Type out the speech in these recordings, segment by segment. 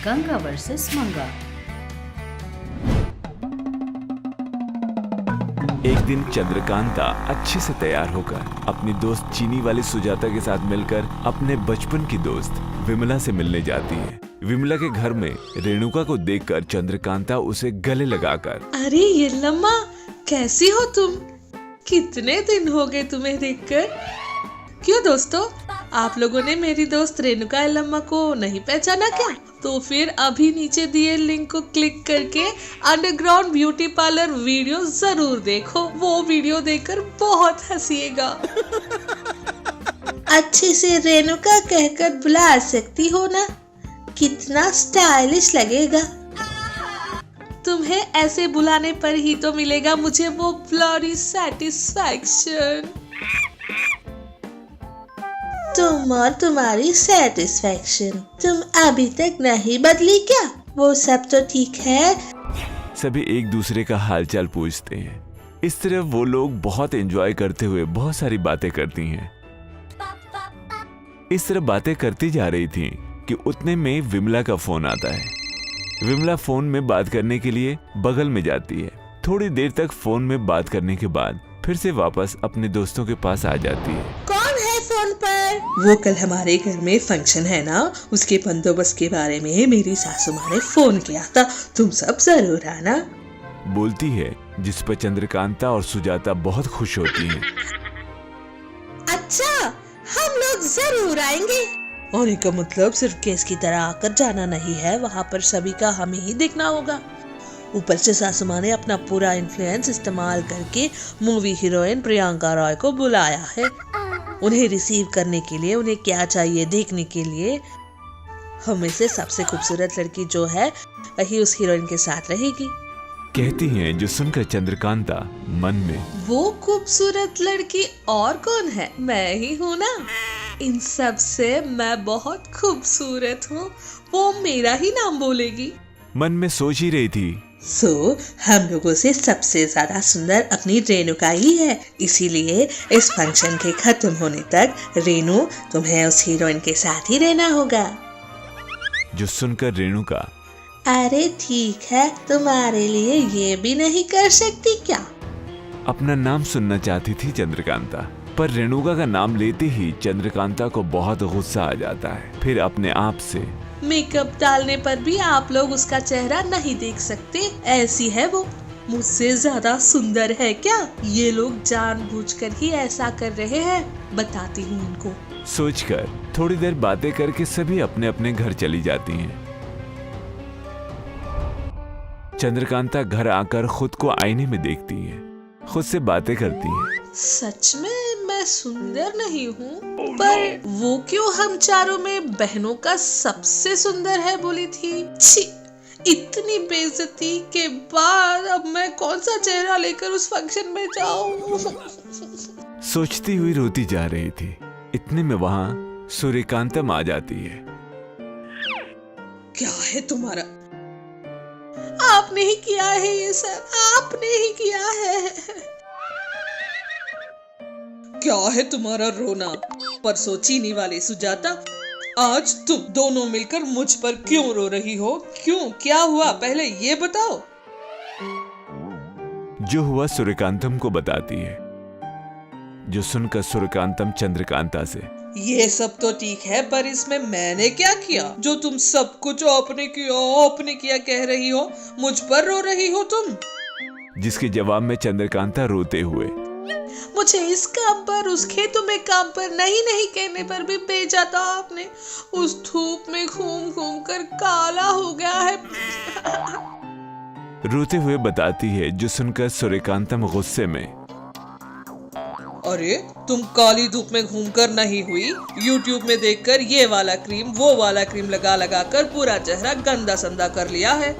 Ganga versus मंगा। एक दिन चंद्रकांता अच्छे से तैयार होकर अपनी दोस्त चीनी वाली सुजाता के साथ मिलकर अपने बचपन की दोस्त विमला से मिलने जाती है। विमला के घर में रेणुका को देखकर चंद्रकांता उसे गले लगाकर, अरे यल्लम्मा, कैसी हो तुम? कितने दिन हो गए तुम्हें देखकर। क्यों दोस्तों, आप लोगों ने मेरी दोस्त रेणुका यल्लम्मा को नहीं पहचाना क्या? तो फिर अभी नीचे दिए लिंक को क्लिक करके अंडरग्राउंड ब्यूटी पार्लर वीडियो जरूर देखो। वो वीडियो देखकर बहुत हंसिएगा। अच्छे से रेणुका कहकर बुला सकती हो ना? कितना स्टाइलिश लगेगा। तुम्हें ऐसे बुलाने पर ही तो मिलेगा मुझे वो ब्लडी सेटिस्फैक्शन। तुम और तुम्हारी सेटिस्फैक्शन, तुम अभी तक नहीं बदली क्या? वो सब तो ठीक है। सभी एक दूसरे का हालचाल पूछते हैं। इस तरह वो लोग बहुत एंजॉय करते हुए बहुत सारी बातें करती हैं। इस तरह बातें करती जा रही थी कि उतने में विमला का फोन आता है। विमला फोन में बात करने के लिए बगल में जाती है। थोड़ी देर तक फोन में बात करने के बाद फिर से वापस अपने दोस्तों के पास आ जाती है। कौन है फोन पर? वो कल हमारे घर में फंक्शन है ना, उसके बंदोबस्त के बारे में मेरी सासू माँ ने फोन किया था, तुम सब जरूर आना, बोलती है, जिस पर चंद्रकांता और सुजाता बहुत खुश होती हैं। अच्छा, हम लोग जरूर आएंगे। और का मतलब सिर्फ केस की तरह आकर जाना नहीं है, वहाँ पर सभी का हमें ही देखना होगा। ऊपर से सासू माँ ने अपना पूरा इन्फ्लुएंस इस्तेमाल करके मूवी हीरोइन प्रियंका रॉय को बुलाया है। उन्हें रिसीव करने के लिए, उन्हें क्या चाहिए देखने के लिए। हमें से सबसे खूबसूरत लड़की जो है वही उस हीरोइन के साथ रहेगी, कहती हैं, जो सुनकर चंद्रकांता मन में, वो खूबसूरत लड़की और कौन है? मैं ही हूँ ना। इन सब से मैं बहुत खूबसूरत हूँ, वो मेरा ही नाम बोलेगी। मन में सोच ही रही थी। हम लोगों से सबसे ज्यादा सुंदर अपनी रेणुका ही है, इसीलिए इस फंक्शन के खत्म होने तक रेणु तुम्हें उस हीरोइन के साथ ही रहना होगा। जो सुनकर रेणुका, अरे ठीक है, तुम्हारे लिए ये भी नहीं कर सकती क्या? अपना नाम सुनना चाहती थी चंद्रकांता, पर रेणुका का नाम लेते ही चंद्रकांता को बहुत गुस्सा आ जाता है। फिर अपने आप से, मेकअप डालने पर भी आप लोग उसका चेहरा नहीं देख सकते, ऐसी है वो। मुझसे ज्यादा सुंदर है क्या? ये लोग जानबूझकर ही ऐसा कर रहे हैं, बताती हूँ उनको। सोचकर थोड़ी देर बातें करके सभी अपने अपने घर चली जाती हैं। चंद्रकांता घर आकर खुद को आईने में देखती है, खुद से बातें करती है। सच में मैं सुंदर नहीं हूँ, पर वो क्यों हम चारों में बहनों का सबसे सुंदर है बोली थी। छी, इतनी बेइज्जती के बाद अब मैं कौन सा चेहरा लेकर उस फंक्शन में जाऊँ? सोचती हुई रोती जा रही थी। इतने में वहाँ सूर्यकांतम आ जाती है। क्या है तुम्हारा? आपने ही किया है ये सर, आपने ही किया है। क्या है तुम्हारा रोना? परसों चीनी वाली सुजाता, आज तुम दोनों मिलकर मुझ पर क्यों रो रही हो? क्यों, क्या हुआ? पहले ये बताओ। जो हुआ सूर्यकांतम को बताती है। जो सुनकर सूर्यकांतम चंद्रकांता से, ये सब तो ठीक है, पर इसमें मैंने क्या किया जो तुम सब कुछ आपने किया कह रही हो? मुझ पर रो रही हो तुम? जिसके जवाब में चंद्रकांता रोते हुए, मुझे इस काम पर, उस खेतों में काम पर नहीं कहने पर भी भेजा था आपने। उस धूप में घूम घूम कर काला हो गया है। रोते हुए बताती है। जो सुनकर सूर्यकांतम गुस्से में, अरे तुम काली धूप में घूमकर नहीं हुई, YouTube में देखकर ये वाला क्रीम वो वाला क्रीम लगा कर पूरा चेहरा गंदा संदा कर लिया है।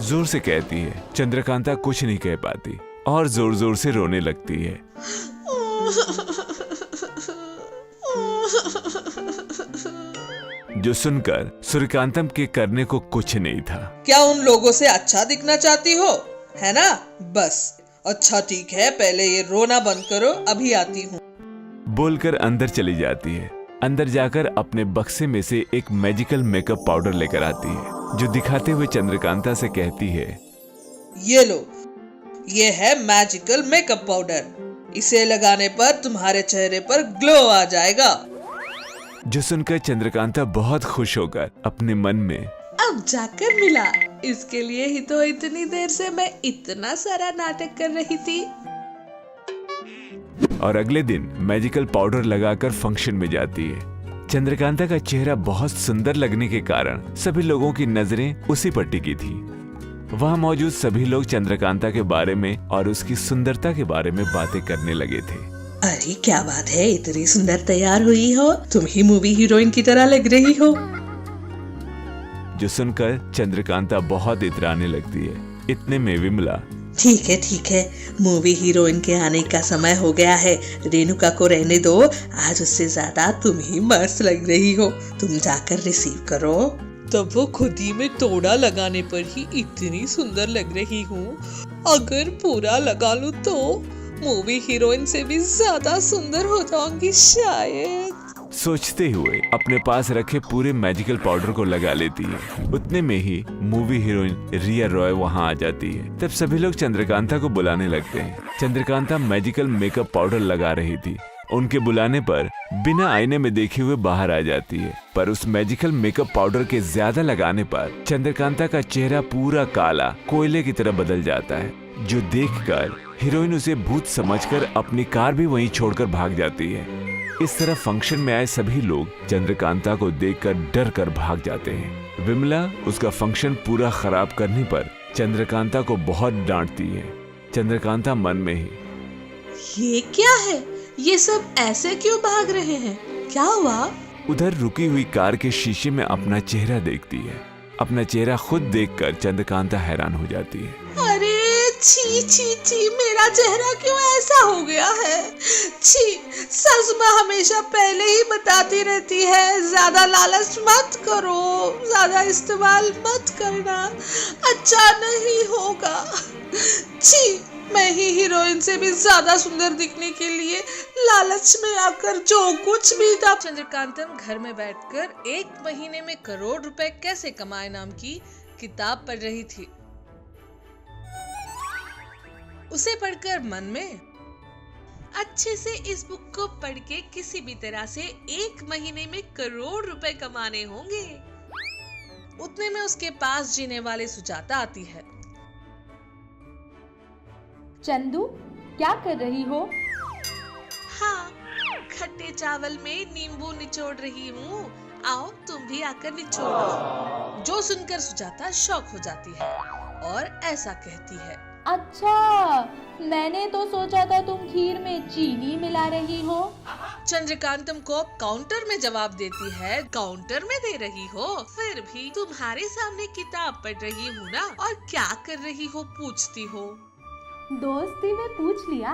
जोर से कहती है। चंद्रकांता कुछ नहीं कह पाती और जोर जोर से रोने लगती है। जो सुनकर सूर्यकांतम के करने को कुछ नहीं था। क्या उन लोगों से अच्छा दिखना चाहती हो, है ना? बस अच्छा ठीक है, पहले ये रोना बंद करो, अभी आती हूँ, बोलकर अंदर चली जाती है। अंदर जाकर अपने बक्से में से एक मैजिकल मेकअप पाउडर लेकर आती है, जो दिखाते हुए चंद्रकांता से कहती है, ये लो, ये है मैजिकल मेकअप पाउडर। इसे लगाने पर तुम्हारे चेहरे पर ग्लो आ जाएगा। जो सुनकर चंद्रकांता बहुत खुश होकर अपने मन में, अब जाकर मिला, इसके लिए ही तो इतनी देर से मैं इतना सारा नाटक कर रही थी। और अगले दिन मैजिकल पाउडर लगाकर फंक्शन में जाती है। चंद्रकांता का चेहरा बहुत सुंदर लगने के कारण सभी लोगों की नजरें उसी पर टिकी थी। वहां मौजूद सभी लोग चंद्रकांता के बारे में और उसकी सुंदरता के बारे में बातें करने लगे थे। अरे क्या बात है, इतनी सुंदर तैयार हुई हो, तुम ही मूवी हीरोइन की तरह लग रही हो। जो सुनकर चंद्रकांता बहुत इतराने लगती है। इतने में विमला, ठीक है, मूवी हीरोइन के आने का समय हो गया है, रेणुका को रहने दो, आज उससे ज्यादा तुम ही मस्त लग रही हो, तुम जाकर रिसीव करो। तब वो खुद ही में तोड़ा लगाने पर ही इतनी सुंदर लग रही हूँ, अगर पूरा लगा लूं तो मूवी हीरोइन से भी ज्यादा सुंदर हो जाऊंगी शायद। सोचते हुए अपने पास रखे पूरे मैजिकल पाउडर को लगा लेती है। उतने में ही मूवी हीरोइन रिया रॉय वहां आ जाती है। तब सभी लोग चंद्रकांता को बुलाने लगते हैं। चंद्रकांता मैजिकल मेकअप पाउडर लगा रही थी। उनके बुलाने पर बिना आईने में देखे हुए बाहर आ जाती है, पर उस मैजिकल मेकअप पाउडर के ज्यादा लगाने पर चंद्रकांता का चेहरा पूरा काला कोयले की तरह बदल जाता है, जो देखकर हीरोइन उसे भूत समझकर अपनी कार भी वहीं छोड़कर भाग जाती है। इस तरह फंक्शन में आए सभी लोग चंद्रकांता को देखकर डर कर भाग जाते हैं। विमला उसका फंक्शन पूरा खराब करने पर चंद्रकांता को बहुत डांटती है। चंद्रकांता मन में ही, ये क्या है, ये सब ऐसे क्यों भाग रहे हैं, क्या हुआ? उधर रुकी हुई कार के शीशे में अपना चेहरा देखती है। अपना चेहरा खुद देखकर चंद्रकांता हैरान हो जाती है। अरे छी, मेरा चेहरा क्यों ऐसा हो गया है? छी, सच में हमेशा पहले ही बताती रहती है, ज्यादा लालच मत करो, ज्यादा इस्तेमाल मत करना, अच्छा नहीं होगा। छी, मैं ही हीरोइन से भी ज्यादा सुंदर दिखने के लिए लालच में आकर जो कुछ भी था। चंद्रकांतम घर में बैठकर 1 महीने में करोड़ रुपए कैसे कमाए नाम की किताब पढ़ रही थी। उसे पढ़कर मन में, अच्छे से इस बुक को पढ़ के किसी भी तरह से 1 महीने में करोड़ रुपए कमाने होंगे। उतने में उसके पास जीने वाले सुजाता आती है। चंदू, क्या कर रही हो? हाँ, खट्टे चावल में नींबू निचोड़ रही हूँ, आओ तुम भी आकर निचोड़ो। जो सुनकर सुजाता शॉक हो जाती है और ऐसा कहती है, अच्छा, मैंने तो सोचा था तुम खीर में चीनी मिला रही हो। चंद्रकांतम को काउंटर में जवाब देती है, काउंटर में दे रही हो, फिर भी तुम्हारे सामने किताब पढ़ रही हूँ ना, और क्या कर रही हो पूछती हो। दोस्ती में पूछ लिया,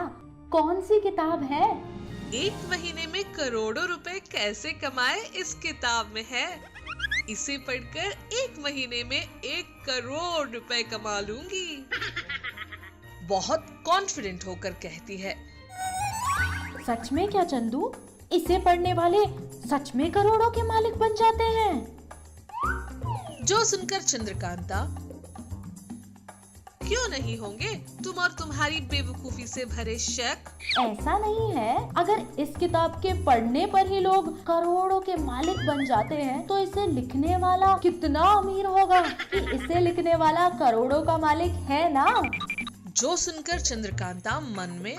कौन सी किताब है? 1 महीने में करोड़ों रुपए कैसे कमाए इस किताब में है। इसे पढ़कर 1 महीने में 1 करोड़ रुपए कमा लूंगी। बहुत कॉन्फिडेंट होकर कहती है। सच में क्या चंदू? इसे पढ़ने वाले सच में करोड़ों के मालिक बन जाते हैं? जो सुनकर चंद्रकांता, क्यों नहीं होंगे, तुम और तुम्हारी बेवकूफी से भरे शक। ऐसा नहीं है, अगर इस किताब के पढ़ने पर ही लोग करोड़ों के मालिक बन जाते हैं, तो इसे लिखने वाला कितना अमीर होगा कि इसे लिखने वाला करोड़ों का मालिक है ना। जो सुनकर चंद्रकांता मन में,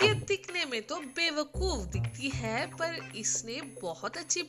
ये दिखने में तो बेवकूफ दिखती है, पर इसने बहुत अच्छी